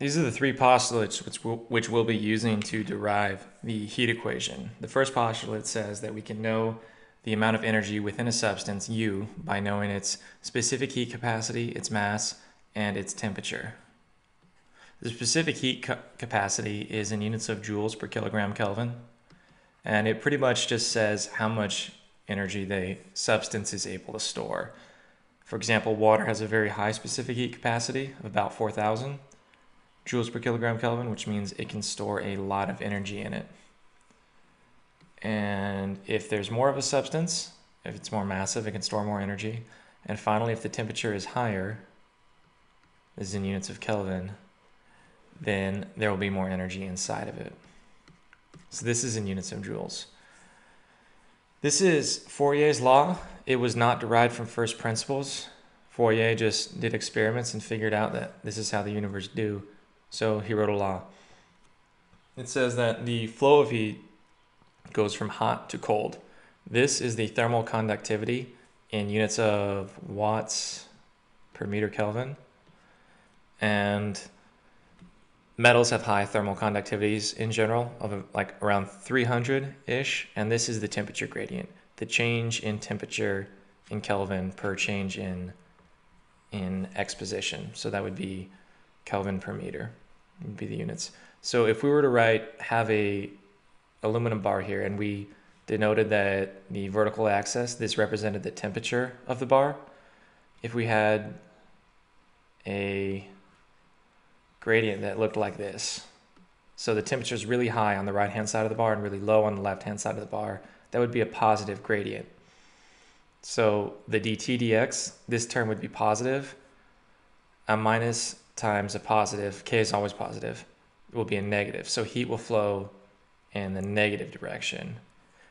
These are the three postulates which we'll be using to derive the heat equation. The first postulate says that we can know the amount of energy within a substance, U, by knowing its specific heat capacity, its mass, and its temperature. The specific heat capacity is in units of joules per kilogram Kelvin, and it pretty much just says how much energy the substance is able to store. For example, water has a very high specific heat capacity of about 4,000 joules per kilogram Kelvin, which means it can store a lot of energy in it. And if there's more of a substance, if it's more massive, it can store more energy. And finally, if the temperature is higher, this is in units of Kelvin, then there will be more energy inside of it. So this is in units of joules. This is Fourier's law. It was not derived from first principles. Fourier just did experiments and figured out that this is how the universe do. So he wrote a law. It says that the flow of heat goes from hot to cold. This is the thermal conductivity in units of watts per meter Kelvin. And metals have high thermal conductivities in general, of like around 300-ish. And this is the temperature gradient, the change in temperature in Kelvin per change in X position. So that would be Kelvin per meter, would be the units. So if we were to have a aluminum bar here, and we denoted that the vertical axis, this represented the temperature of the bar. If we had a gradient that looked like this, so the temperature is really high on the right hand side of the bar and really low on the left hand side of the bar, that would be a positive gradient. So the dt dx, this term would be positive. A minus times a positive, k is always positive, it will be a negative. So heat will flow in the negative direction.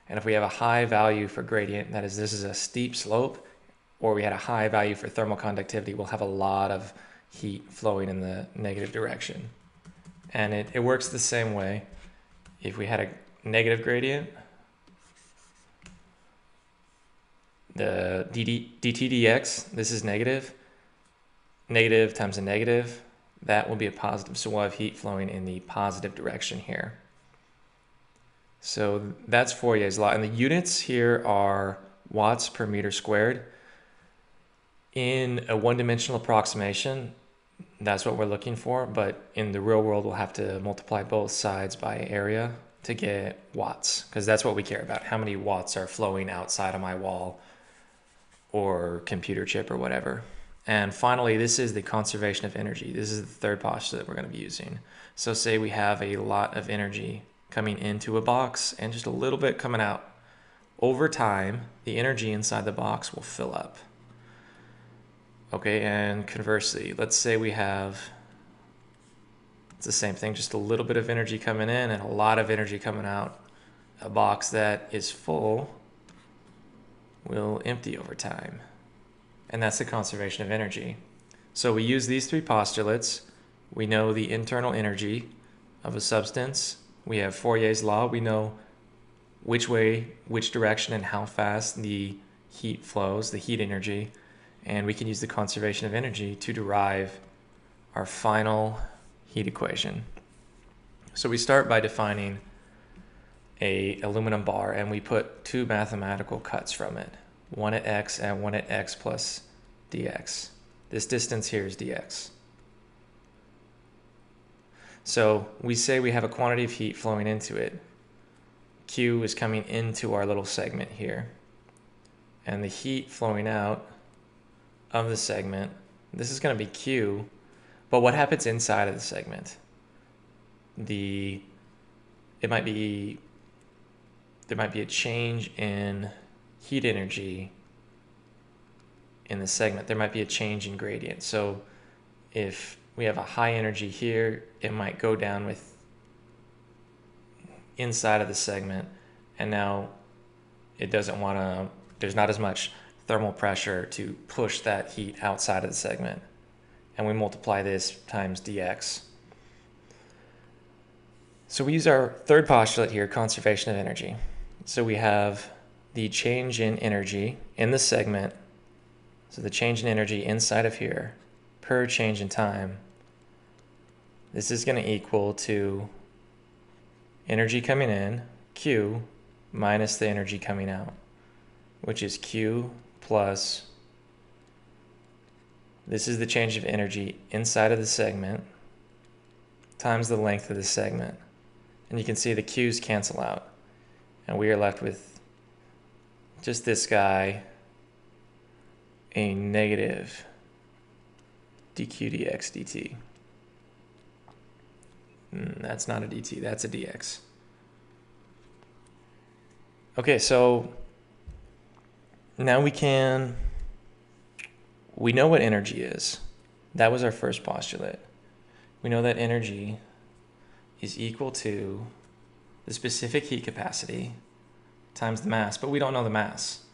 And if we have a high value for gradient, that is, this is a steep slope, or we had a high value for thermal conductivity, we'll have a lot of heat flowing in the negative direction. And it works the same way. If we had a negative gradient, the dt dx, this is negative. Negative times a negative, that will be a positive. So we'll have heat flowing in the positive direction here. So that's Fourier's law. And the units here are watts per meter squared. In a one-dimensional approximation, that's what we're looking for. But in the real world, we'll have to multiply both sides by area to get watts, because that's what we care about. How many watts are flowing outside of my wall or computer chip or whatever. And finally, this is the conservation of energy. This is the third postulate we're going to be using. So say we have a lot of energy coming into a box and just a little bit coming out. Over time, the energy inside the box will fill up. Okay, and conversely, let's say we have, it's the same thing, just a little bit of energy coming in and a lot of energy coming out. A box that is full will empty over time. And that's the conservation of energy. So we use these three postulates. We know the internal energy of a substance. We have Fourier's law. We know which way, which direction, and how fast the heat flows, the heat energy. And we can use the conservation of energy to derive our final heat equation. So we start by defining an aluminum bar, and we put two mathematical cuts from it, one at x and one at x plus dx. This distance here is dx. So we say we have a quantity of heat flowing into it. Q is coming into our little segment here. And the heat flowing out of the segment, this is going to be Q, but what happens inside of the segment? There might be a change in heat energy in the segment. There might be a change in gradient. So if we have a high energy here, it might go down with inside of the segment, and now it doesn't want to, there's not as much thermal pressure to push that heat outside of the segment. And we multiply this times dx. So we use our third postulate here, conservation of energy. So we have the change in energy in the segment, so the change in energy inside of here per change in time this is going to equal to energy coming in, Q, minus the energy coming out, which is Q plus, this is the change of energy inside of the segment, times the length of the segment. And you can see the Q's cancel out. And we are left with just this guy, a negative dq dx dt. That's not a dt, that's a dx. Okay, so now we know what energy is. That was our first postulate. We know that energy is equal to the specific heat capacity times the mass, but we don't know the mass.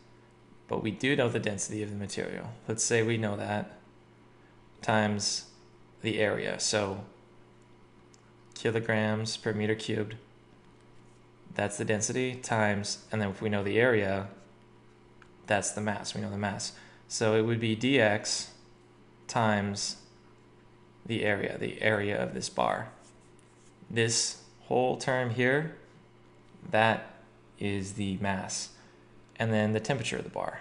But we do know the density of the material. Let's say we know that times the area. So kilograms per meter cubed, that's the density, times, and then if we know the area, that's the mass. We know the mass. So it would be dx times the area of this bar. This whole term here, that is the mass. And then the temperature of the bar.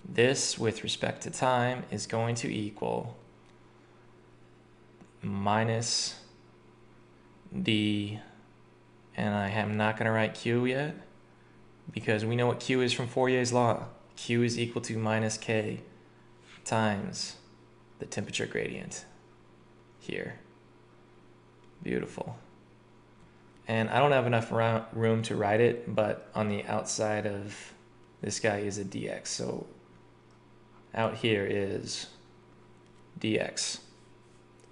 This, with respect to time, is going to equal minus d, and I am not going to write Q yet, because we know what Q is from Fourier's law. Q is equal to minus K times the temperature gradient here. Beautiful. And I don't have enough room to write it, but on the outside of this guy is a dx. So out here is dx.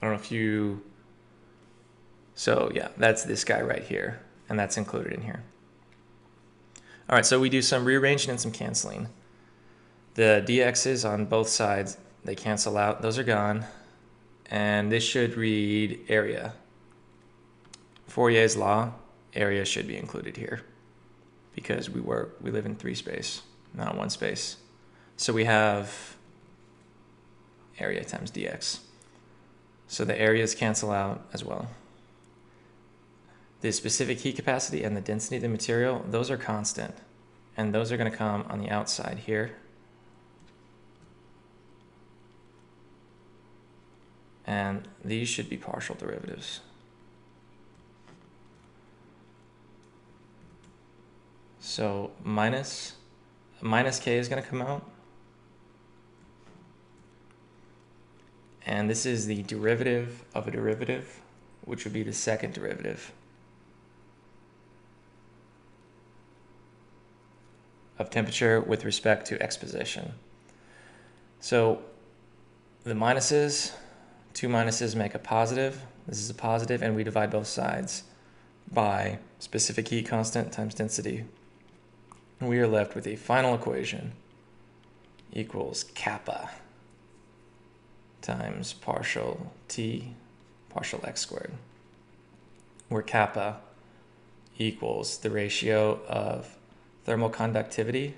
I don't know if you... So yeah, that's this guy right here, and that's included in here. All right, so we do some rearranging and some canceling. The dx's on both sides, they cancel out. Those are gone. And this should read area. Fourier's law, area should be included here because we live in 3 space, not 1 space. So we have area times dx. So the areas cancel out as well. The specific heat capacity and the density of the material, those are constant. And those are going to come on the outside here. And these should be partial derivatives. So minus K is going to come out. And this is the derivative of a derivative, which would be the second derivative of temperature with respect to exposition. So the minuses, 2 minuses make a positive. This is a positive, and we divide both sides by specific heat constant times density. And we are left with a final equation equals kappa times partial T partial x squared, where kappa equals the ratio of thermal conductivity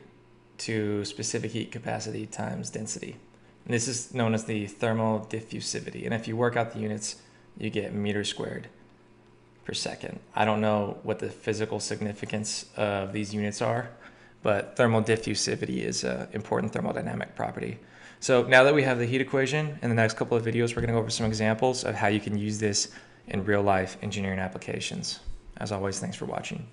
to specific heat capacity times density. And this is known as the thermal diffusivity. And if you work out the units, you get meters squared per second. I don't know what the physical significance of these units are, but thermal diffusivity is an important thermodynamic property. So now that we have the heat equation, in the next couple of videos, we're going to go over some examples of how you can use this in real life engineering applications. As always, thanks for watching.